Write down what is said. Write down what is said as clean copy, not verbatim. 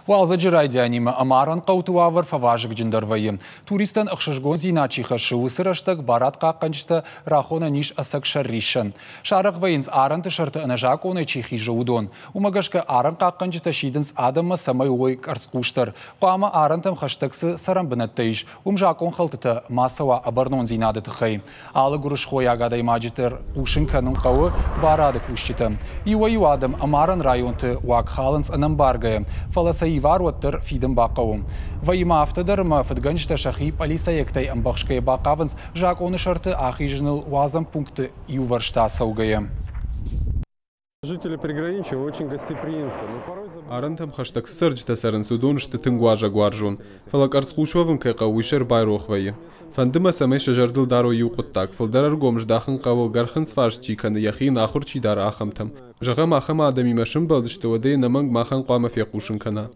Уалдзæджы райдианимæ æмарән къæуты уавæр фæвазыгджындәр Вәййы. Туристтән æхсызгондзинад хәшсыраштәк барадхъахъахъәнжытæ рахонән әсәк сәрриссән. Сарәх вәййынц арәнты сәрты æнәзакъонәй хизы уыдон. Умагашка арәнтәхъахъәнжытæ сидынц адымы сәмәй уыy къæрцхъусдәр. Қама арәнтәм хәштәксы сарамбынаттайш. Умжакон хәлтыты масава абарнонзинады тхәй. Алы гурыш хоягадай маҗитер ушынканын қавы барадхъахъахъәнжытән. Иуәй-иу адам æмарән районты уакхалынц анамбаргая. Варуаттыр фидым бақауым. Вәййы автодырма фыдганчта шахип алисаектай амбахшкая бақавынц жак оны шарты ахижныл уазам пункты юваршта саугая. Жители приграничья очень гостеприимцы. Арәнтәм хаштаг сәрджтә сәрін судон штытын гуажа гуаржон. Фалак арцхушовым кайqa уишер байрох Вәййы. Фандыма сәмәй шажардыл даро юқыттак. Фылдарар гомж дахын қавы гархын сварш чиканы яхин ахур чидар ахамтам. Жағам ахама адами машын балдышты вадей наманг махан қуама феқушын кана.